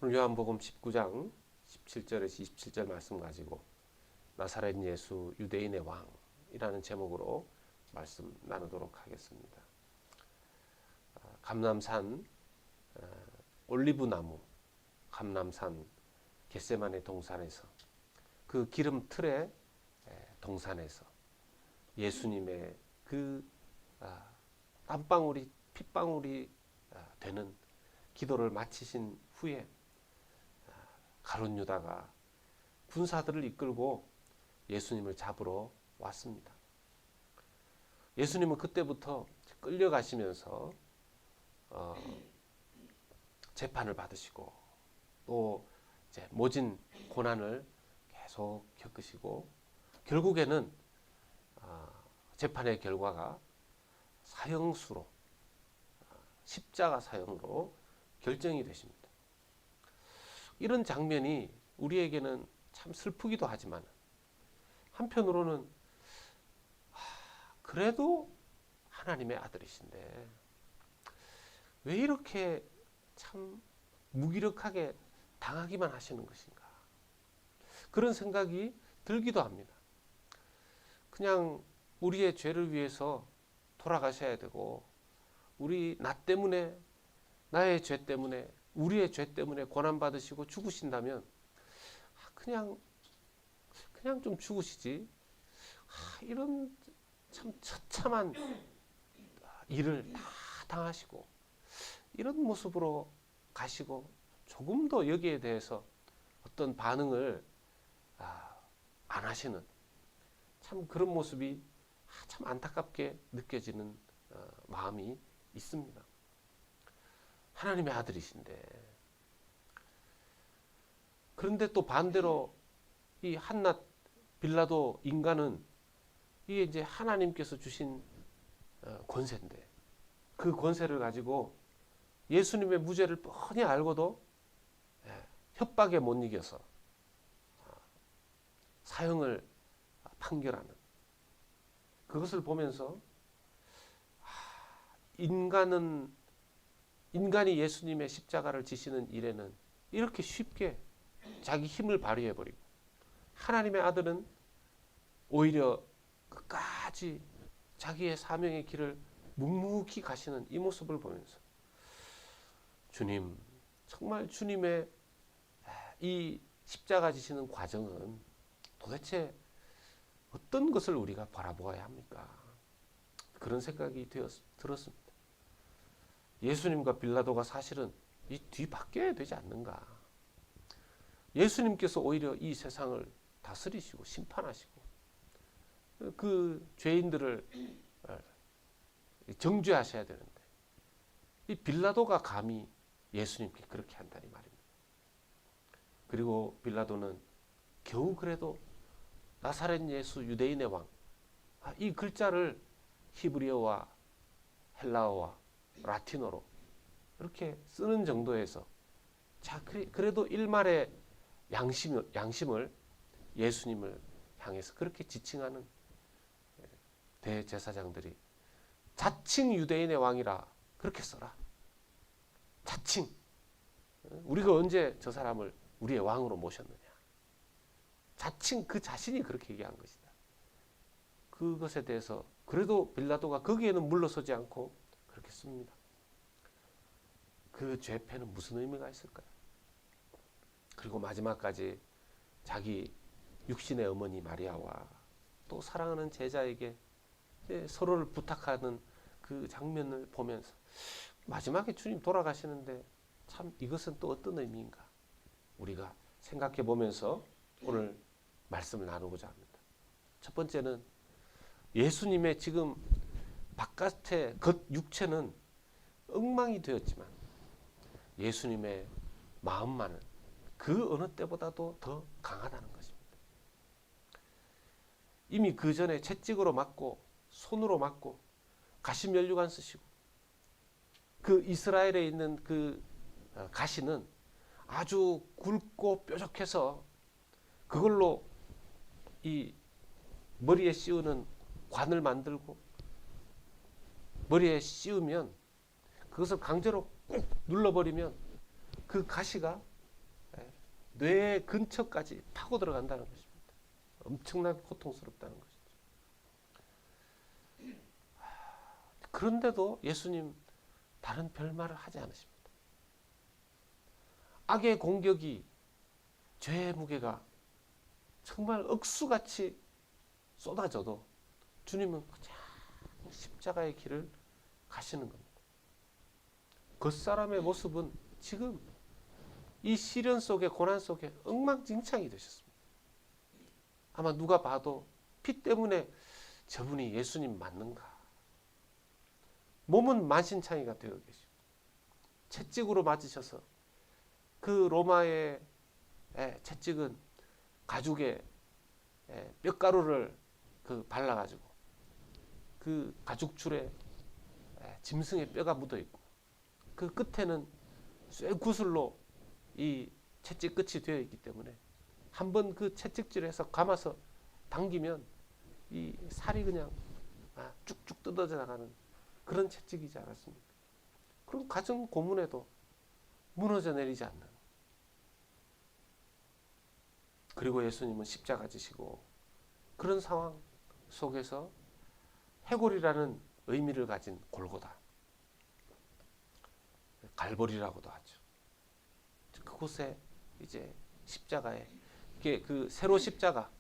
오늘 요한복음 19장 17절에서 27절 말씀 가지고 나사렛 예수 유대인의 왕이라는 제목으로 말씀 나누도록 하겠습니다. 감람산 올리브나무 감람산 겟세마네 동산에서 그 기름 틀의 동산에서 예수님의 그 땀방울이 핏방울이 되는 기도를 마치신 후에 가룟 유다가 군사들을 이끌고 예수님을 잡으러 왔습니다. 예수님은 그때부터 끌려가시면서 재판을 받으시고 또 이제 모진 고난을 계속 겪으시고 결국에는 재판의 결과가 사형수로 십자가 사형으로 결정이 되십니다. 이런 장면이 우리에게는 참 슬프기도 하지만 한편으로는 그래도 하나님의 아들이신데 왜 이렇게 참 무기력하게 당하기만 하시는 것인가, 그런 생각이 들기도 합니다. 그냥 우리의 죄를 위해서 돌아가셔야 되고 우리 나 때문에, 나의 죄 때문에, 우리의 죄 때문에 고난받으시고 죽으신다면 그냥 좀 죽으시지, 이런 참 처참한 일을 다 당하시고 이런 모습으로 가시고 조금 더 여기에 대해서 어떤 반응을 안 하시는 참 그런 모습이 참 안타깝게 느껴지는 마음이 있습니다. 하나님의 아들이신데, 그런데 또 반대로 이 한낱 빌라도 인간은 이게 이제 하나님께서 주신 권세인데 그 권세를 가지고 예수님의 무죄를 뻔히 알고도 협박에 못 이겨서 사형을 판결하는 그것을 보면서 인간이 예수님의 십자가를 지시는 일에는 이렇게 쉽게 자기 힘을 발휘해버리고 하나님의 아들은 오히려 끝까지 자기의 사명의 길을 묵묵히 가시는 이 모습을 보면서 주님, 정말 주님의 이 십자가 지시는 과정은 도대체 어떤 것을 우리가 바라보아야 합니까? 그런 생각이 들었습니다. 예수님과 빌라도가 사실은 이 뒤바뀌어야 되지 않는가? 예수님께서 오히려 이 세상을 다스리시고 심판하시고 그 죄인들을 정죄하셔야 되는데 이 빌라도가 감히 예수님께 그렇게 한다니 말입니다. 그리고 빌라도는 겨우 그래도 나사렛 예수 유대인의 왕, 이 글자를 히브리어와 헬라어와 라틴어로 이렇게 쓰는 정도에서 그래도 일말의 양심을 예수님을 향해서 그렇게 지칭하는 대제사장들이 자칭 유대인의 왕이라 그렇게 써라. 자칭. 우리가 언제 저 사람을 우리의 왕으로 모셨느냐. 자칭 그 자신이 그렇게 얘기한 것이다. 그것에 대해서 그래도 빌라도가 거기에는 물러서지 않고 그렇게 씁니다. 그 죄패는 무슨 의미가 있을까요? 그리고 마지막까지 자기 육신의 어머니 마리아와 또 사랑하는 제자에게 서로를 부탁하는 그 장면을 보면서 마지막에 주님 돌아가시는데 참 이것은 또 어떤 의미인가 우리가 생각해 보면서 오늘 말씀을 나누고자 합니다. 첫 번째는 예수님의 지금 바깥의 겉 육체는 엉망이 되었지만 예수님의 마음만은 그 어느 때보다도 더 강하다는 것입니다. 이미 그 전에 채찍으로 맞고 손으로 맞고 가시면류관 쓰시고 그 이스라엘에 있는 그 가시는 아주 굵고 뾰족해서 그걸로 이 머리에 씌우는 관을 만들고 머리에 씌우면 그것을 강제로 꾹 눌러버리면 그 가시가 뇌 근처까지 파고 들어간다는 것입니다. 엄청나게 고통스럽다는 것이죠. 그런데도 예수님 다른 별말을 하지 않으십니다. 악의 공격이, 죄의 무게가 정말 억수같이 쏟아져도 주님은 그냥 십자가의 길을 가시는 겁니다. 겉사람의 모습은 지금 이 시련 속에, 고난 속에 엉망진창이 되셨습니다. 아마 누가 봐도 피 때문에 저분이 예수님 맞는가? 몸은 만신창이가 되어 계시고 채찍으로 맞으셔서 그 로마의 채찍은 가죽에 뼈가루를 발라가지고 그 가죽줄에 짐승의 뼈가 묻어 있고 그 끝에는 쇠구슬로 이 채찍 끝이 되어 있기 때문에 한번 그 채찍질에서 감아서 당기면 이 살이 그냥 쭉쭉 뜯어져 나가는 그런 채찍이지 않았습니까? 그럼 가정 고문에도 무너져 내리지 않는. 그리고 예수님은 십자가 지시고 그런 상황 속에서 해골이라는 의미를 가진 골고다, 갈보리라고도 하죠. 그곳에 이제 십자가에 그 세로 십자가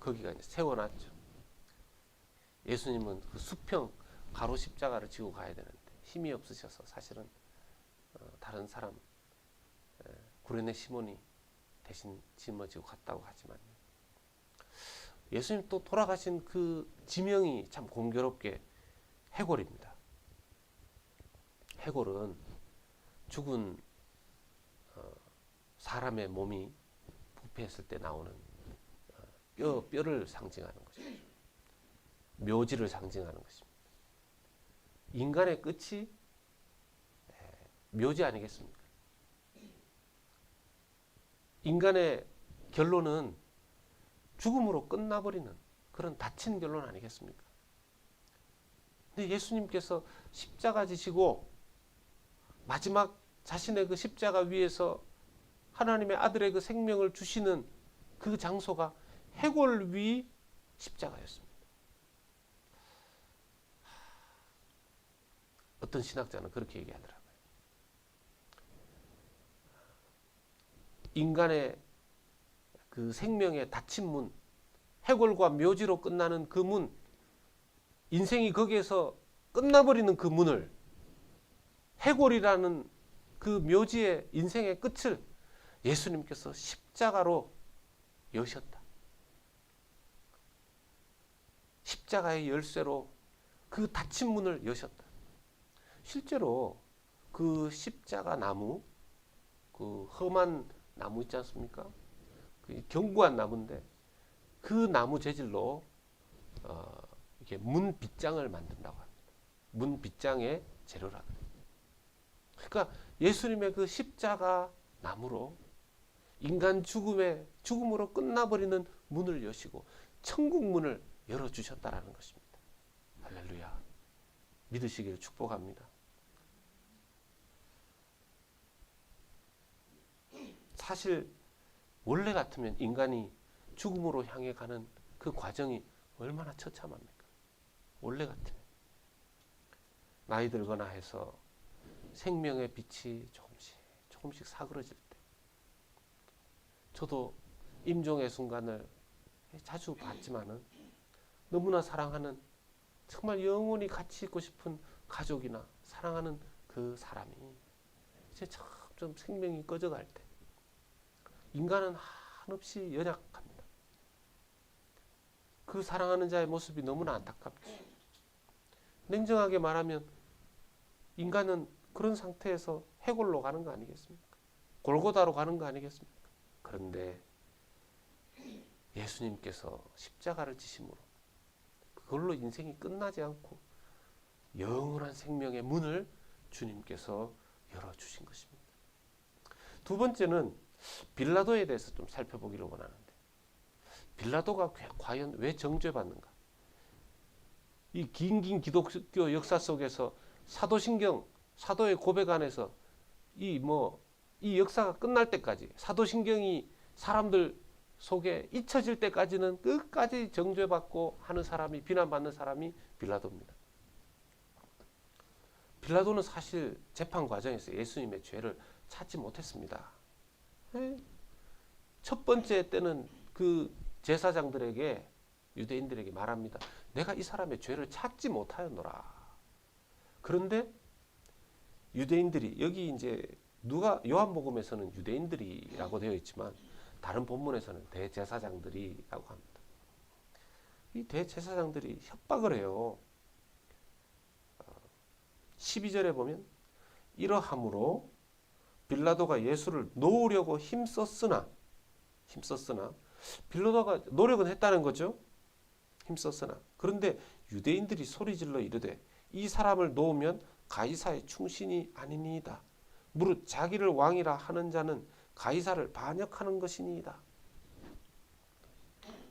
거기가 이제 세워놨죠. 예수님은 그 수평 가로 십자가를 지고 가야 되는데 힘이 없으셔서 사실은 다른 사람 구레네 시몬이 대신 짊어지고 갔다고 하지만 예수님 또 돌아가신 그 지명이 참 공교롭게 해골입니다. 해골은 죽은 사람의 몸이 부패했을 때 나오는 뼈를 상징하는 것이죠. 묘지를 상징하는 것입니다. 인간의 끝이 묘지 아니겠습니까? 인간의 결론은 죽음으로 끝나버리는 그런 닫힌 결론 아니겠습니까? 근데 예수님께서 십자가 지시고 마지막 자신의 그 십자가 위에서 하나님의 아들의 그 생명을 주시는 그 장소가 해골 위 십자가였습니다. 어떤 신학자는 그렇게 얘기하더라고요. 인간의 그 생명의 닫힌 문, 해골과 묘지로 끝나는 그 문, 인생이 거기에서 끝나버리는 그 문을, 해골이라는 그 묘지의 인생의 끝을 예수님께서 십자가로 여셨다. 십자가의 열쇠로 그 닫힌 문을 여셨다. 실제로 그 십자가 나무, 그 험한 나무 있지 않습니까? 그 견고한 나무인데 그 나무 재질로 이렇게 문 빗장을 만든다고 합니다. 문 빗장의 재료라 그래요. 그러니까 예수님의 그 십자가 나무로 인간 죽음으로 끝나버리는 문을 여시고 천국 문을 열어주셨다라는 것입니다. 할렐루야. 믿으시기를 축복합니다. 사실 원래 같으면 인간이 죽음으로 향해 가는 그 과정이 얼마나 처참합니까? 원래 같으면 나이 들거나 해서 생명의 빛이 조금씩 사그러질 때, 저도 임종의 순간을 자주 봤지만은 너무나 사랑하는, 정말 영원히 같이 있고 싶은 가족이나 사랑하는 그 사람이 이제 점점 생명이 꺼져갈 때 인간은 한없이 연약합니다. 그 사랑하는 자의 모습이 너무나 안타깝죠. 냉정하게 말하면 인간은 그런 상태에서 해골로 가는 거 아니겠습니까? 골고다로 가는 거 아니겠습니까? 그런데 예수님께서 십자가를 지심으로 그걸로 인생이 끝나지 않고 영원한 생명의 문을 주님께서 열어주신 것입니다. 두 번째는 빌라도에 대해서 좀 살펴보기를 원하는데, 빌라도가 과연 왜 정죄받는가? 이 긴 기독교 역사 속에서 사도신경, 사도의 고백 안에서 이 이 역사가 끝날 때까지, 사도신경이 사람들 속에 잊혀질 때까지는 끝까지 정죄받고 하는 사람이, 비난받는 사람이 빌라도입니다. 빌라도는 사실 재판 과정에서 예수님의 죄를 찾지 못했습니다. 첫 번째 때는 그 제사장들에게, 유대인들에게 말합니다. 내가 이 사람의 죄를 찾지 못하였노라. 그런데 유대인들이, 여기 이제 요한복음에서는 유대인들이라고 되어 있지만 다른 본문에서는 대제사장들이라고 합니다. 이 대제사장들이 협박을 해요. 12절에 보면 이러함으로 빌라도가 예수를 놓으려고 힘썼으나 빌라도가 노력은 했다는 거죠. 힘썼으나 그런데 유대인들이 소리질러 이르되 이 사람을 놓으면 가이사의 충신이 아니니이다. 무릇 자기를 왕이라 하는 자는 가이사를 반역하는 것이니이다.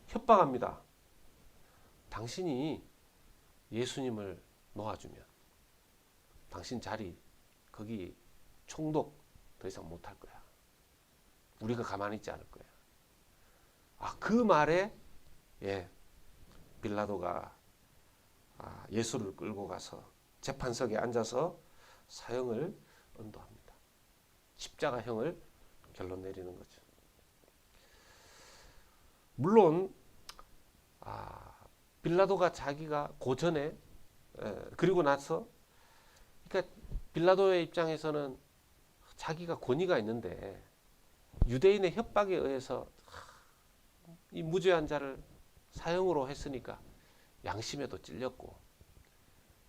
협박합니다. 당신이 예수님을 놓아주면 당신 자리 거기 총독 더 이상 못할 거야. 우리가 가만히 있지 않을 거야. 그 말에 빌라도가 예수를 끌고 가서 재판석에 앉아서 사형을 언도합니다. 십자가형을 결론 내리는 거죠. 물론 빌라도가 자기가 고전에 그리고 나서, 그러니까 빌라도의 입장에서는 자기가 권위가 있는데 유대인의 협박에 의해서 이 무죄한 자를 사형으로 했으니까 양심에도 찔렸고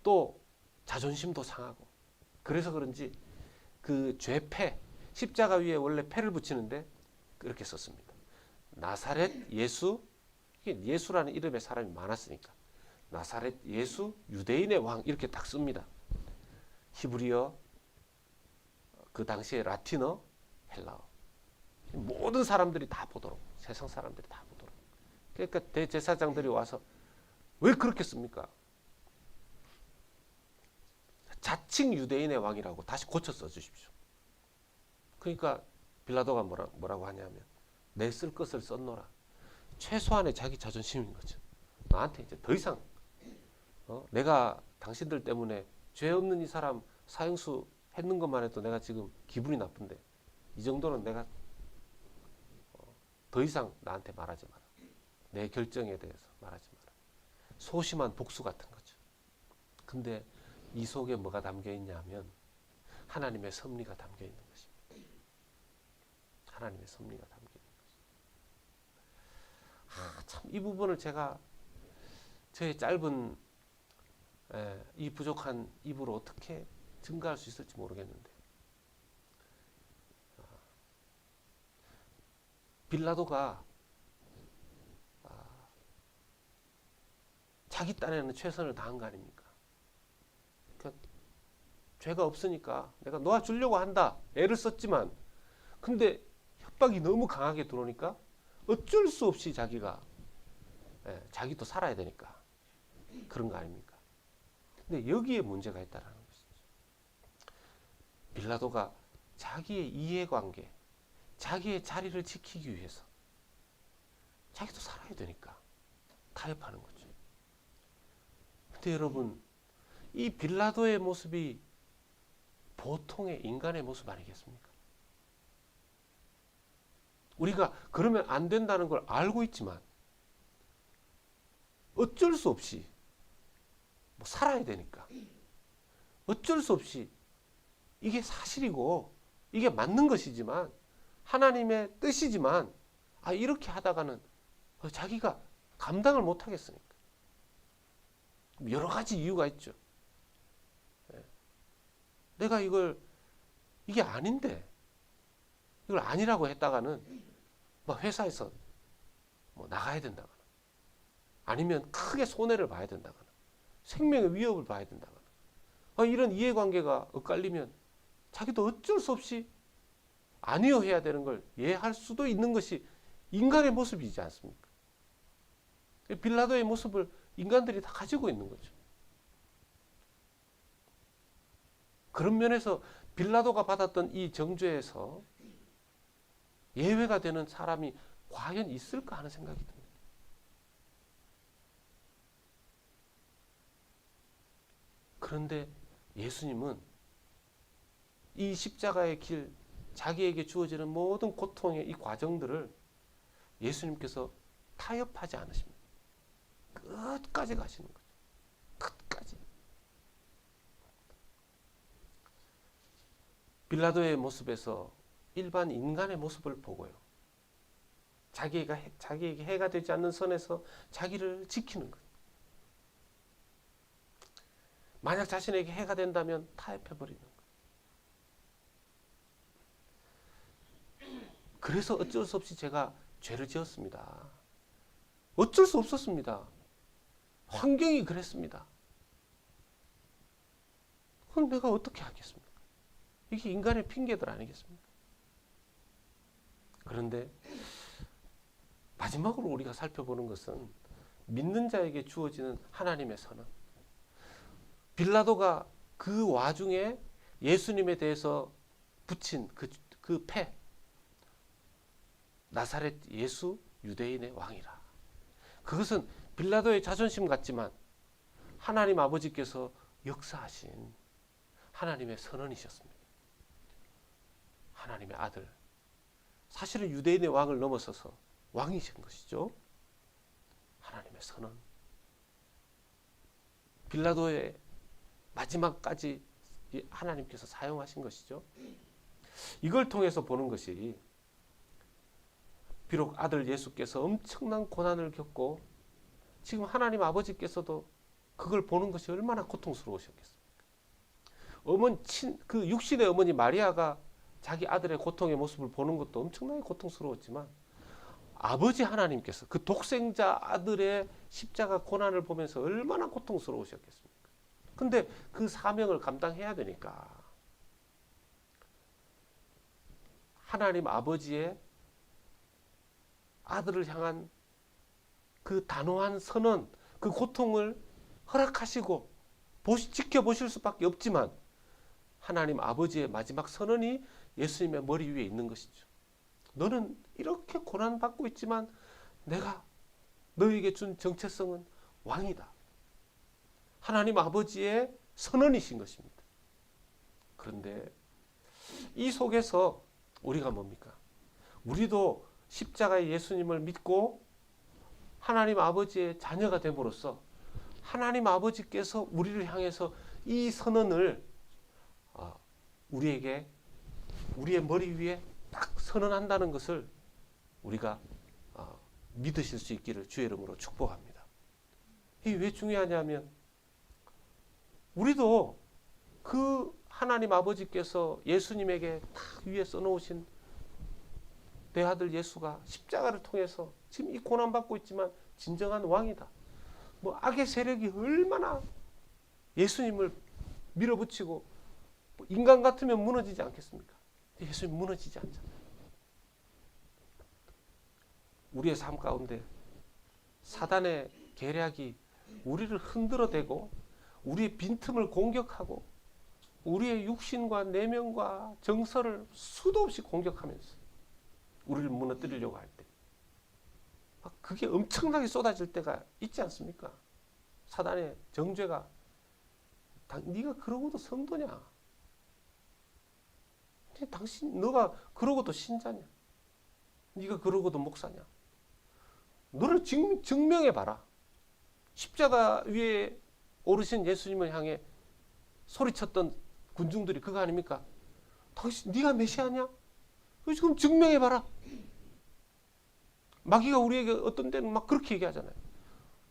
또 자존심도 상하고, 그래서 그런지 그 죄패, 십자가 위에 원래 패를 붙이는데 그렇게 썼습니다. 나사렛 예수, 예수라는 이름의 사람이 많았으니까 나사렛 예수 유대인의 왕 이렇게 딱 씁니다. 히브리어, 그 당시에 라틴어, 헬라어, 모든 사람들이 다 보도록, 세상 사람들이 다 보도록. 그러니까 대제사장들이 와서 왜 그렇게 씁니까? 자칭 유대인의 왕이라고 다시 고쳐 써주십시오. 그러니까 빌라도가 뭐라고 하냐면 내 쓸 것을 썼노라. 최소한의 자기 자존심인 거죠. 나한테 이제 더 이상 내가 당신들 때문에 죄 없는 이 사람 사형수 했는 것만 해도 내가 지금 기분이 나쁜데 이 정도는 내가 더 이상 나한테 말하지 마라. 내 결정에 대해서 말하지 마라. 소심한 복수 같은 거죠. 근데 이 속에 뭐가 담겨 있냐면 하나님의 섭리가 담겨 있는 것입니다. 하나님의 섭리가 담겨 있는 것입니다. 참 이 부분을 제가 저의 짧은 이 부족한 입으로 어떻게 증가할 수 있을지 모르겠는데, 빌라도가 자기 딴에는 최선을 다한 거 아닙니까? 그러니까 죄가 없으니까 내가 놓아주려고 한다. 애를 썼지만, 근데 협박이 너무 강하게 들어오니까 어쩔 수 없이 자기가 자기도 살아야 되니까 그런 거 아닙니까? 근데 여기에 문제가 있다는 것이죠. 빌라도가 자기의 이해관계, 자기의 자리를 지키기 위해서 자기도 살아야 되니까 타협하는 거죠. 근데 여러분, 이 빌라도의 모습이 보통의 인간의 모습 아니겠습니까? 우리가 그러면 안 된다는 걸 알고 있지만 어쩔 수 없이 살아야 되니까 어쩔 수 없이 이게 사실이고 이게 맞는 것이지만 하나님의 뜻이지만 이렇게 하다가는 자기가 감당을 못 하겠으니까 여러 가지 이유가 있죠. 내가 이게 아닌데 이걸 아니라고 했다가는 회사에서 나가야 된다거나 아니면 크게 손해를 봐야 된다거나 생명의 위협을 봐야 된다거나 이런 이해관계가 엇갈리면 자기도 어쩔 수 없이 아니요 해야 되는 걸 예할 수도 있는 것이 인간의 모습이지 않습니까? 빌라도의 모습을 인간들이 다 가지고 있는 거죠. 그런 면에서 빌라도가 받았던 이 정죄에서 예외가 되는 사람이 과연 있을까 하는 생각이 듭니다. 그런데 예수님은 이 십자가의 길, 자기에게 주어지는 모든 고통의 이 과정들을 예수님께서 타협하지 않으십니다. 끝까지 가시는 거죠. 끝까지. 빌라도의 모습에서 일반 인간의 모습을 보고요. 자기에게 해가 되지 않는 선에서 자기를 지키는 거예요. 만약 자신에게 해가 된다면 타협해버리는 거예요. 그래서 어쩔 수 없이 제가 죄를 지었습니다. 어쩔 수 없었습니다. 환경이 그랬습니다. 그럼 내가 어떻게 하겠습니까? 이게 인간의 핑계들 아니겠습니까? 그런데 마지막으로 우리가 살펴보는 것은 믿는 자에게 주어지는 하나님의 선언. 빌라도가 그 와중에 예수님에 대해서 붙인 그 패, 나사렛 예수 유대인의 왕이라. 그것은 빌라도의 자존심 같지만 하나님 아버지께서 역사하신 하나님의 선언이셨습니다. 하나님의 아들. 사실은 유대인의 왕을 넘어서서 왕이신 것이죠. 하나님의 선언. 빌라도의 마지막까지 하나님께서 사용하신 것이죠. 이걸 통해서 보는 것이 비록 아들 예수께서 엄청난 고난을 겪고 지금 하나님 아버지께서도 그걸 보는 것이 얼마나 고통스러우셨겠습니까? 그 육신의 어머니 마리아가 자기 아들의 고통의 모습을 보는 것도 엄청나게 고통스러웠지만 아버지 하나님께서 그 독생자 아들의 십자가 고난을 보면서 얼마나 고통스러우셨겠습니까? 근데 그 사명을 감당해야 되니까 하나님 아버지의 아들을 향한 그 단호한 선언, 그 고통을 허락하시고 지켜보실 수밖에 없지만 하나님 아버지의 마지막 선언이 예수님의 머리 위에 있는 것이죠. 너는 이렇게 고난받고 있지만 내가 너에게 준 정체성은 왕이다. 하나님 아버지의 선언이신 것입니다. 그런데 이 속에서 우리가 뭡니까? 우리도 십자가의 예수님을 믿고 하나님 아버지의 자녀가 됨으로써 하나님 아버지께서 우리를 향해서 이 선언을 우리에게 우리의 머리 위에 딱 선언한다는 것을 우리가 믿으실 수 있기를 주의 이름으로 축복합니다. 이게 왜 중요하냐면 우리도 그 하나님 아버지께서 예수님에게 딱 위에 써놓으신 내 아들 예수가 십자가를 통해서 지금 이 고난받고 있지만 진정한 왕이다. 악의 세력이 얼마나 예수님을 밀어붙이고 인간 같으면 무너지지 않겠습니까? 예수님 무너지지 않잖아요. 우리의 삶 가운데 사단의 계략이 우리를 흔들어대고 우리의 빈틈을 공격하고 우리의 육신과 내면과 정서를 수도 없이 공격하면서 우리를 무너뜨리려고 할 때 그게 엄청나게 쏟아질 때가 있지 않습니까? 사단의 정죄가 네가 그러고도 성도냐? 너가 그러고도 신자냐? 네가 그러고도 목사냐? 너를 증명해봐라. 십자가 위에 오르신 예수님을 향해 소리쳤던 군중들이 그거 아닙니까? 네가 메시아냐? 지금 증명해봐라. 마귀가 우리에게 어떤 때는 막 그렇게 얘기하잖아요.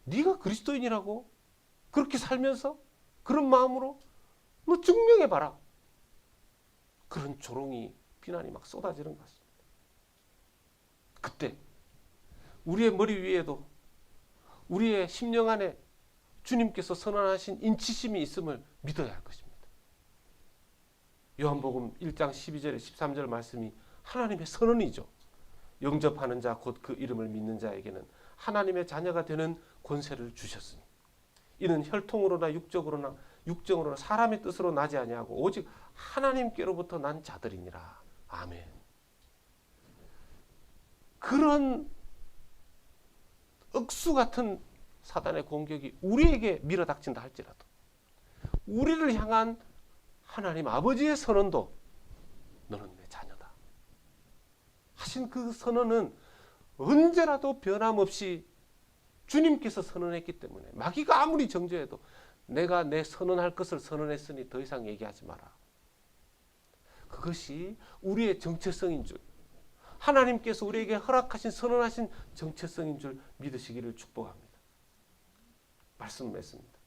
네가 그리스도인이라고? 그렇게 살면서? 그런 마음으로? 너 증명해봐라. 그런 조롱이 비난이 막 쏟아지는 것 같습니다. 그때 우리의 머리 위에도 우리의 심령 안에 주님께서 선언하신 인치심이 있음을 믿어야 할 것입니다. 요한복음 1장 12절에 13절 말씀이 하나님의 선언이죠. 영접하는 자 곧 그 이름을 믿는 자에게는 하나님의 자녀가 되는 권세를 주셨으니 이는 혈통으로나 육적으로나 사람의 뜻으로 나지 아니하고 오직 하나님께로부터 난 자들이니라. 아멘. 그런 억수 같은 사단의 공격이 우리에게 밀어닥친다 할지라도 우리를 향한 하나님 아버지의 선언도 너는 내 자녀다 하신 그 선언은 언제라도 변함없이 주님께서 선언했기 때문에 마귀가 아무리 정죄해도 내가 내 선언할 것을 선언했으니 더 이상 얘기하지 마라. 그것이 우리의 정체성인 줄, 하나님께서 우리에게 허락하신 선언하신 정체성인 줄 믿으시기를 축복합니다. 말씀 맺습니다.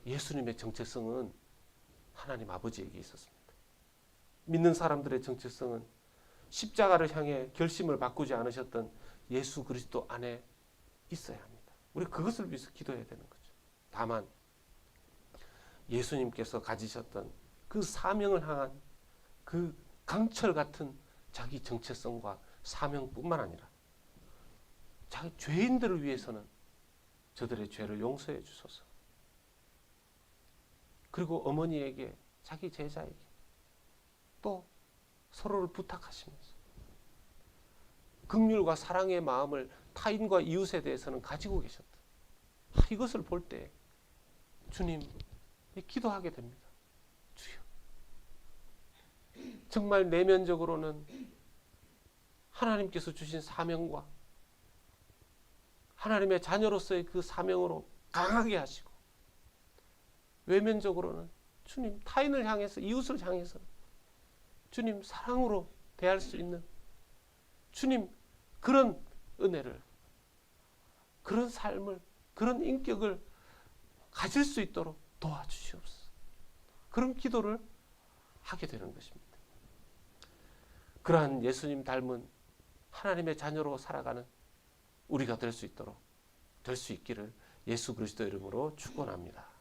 예수님의 정체성은 하나님 아버지에게 있었습니다. 믿는 사람들의 정체성은 십자가를 향해 결심을 바꾸지 않으셨던 예수 그리스도 안에 있어야 합니다. 우리 그것을 위해서 기도해야 되는 거죠. 다만 예수님께서 가지셨던 그 사명을 향한 그 강철 같은 자기 정체성과 사명뿐만 아니라 자기 죄인들을 위해서는 저들의 죄를 용서해 주소서. 그리고 어머니에게 자기 제자에게 또 서로를 부탁하시면서 긍휼과 사랑의 마음을 타인과 이웃에 대해서는 가지고 계셨다. 이것을 볼 때 주님 기도하게 됩니다. 주여, 정말 내면적으로는 하나님께서 주신 사명과 하나님의 자녀로서의 그 사명으로 강하게 하시고 외면적으로는 주님 타인을 향해서 이웃을 향해서 주님 사랑으로 대할 수 있는 주님 그런 은혜를 그런 삶을 그런 인격을 가질 수 있도록 도와주시옵소서. 그런 기도를 하게 되는 것입니다. 그러한 예수님 닮은 하나님의 자녀로 살아가는 우리가 될 수 있도록 될 수 있기를 예수 그리스도 이름으로 축원합니다.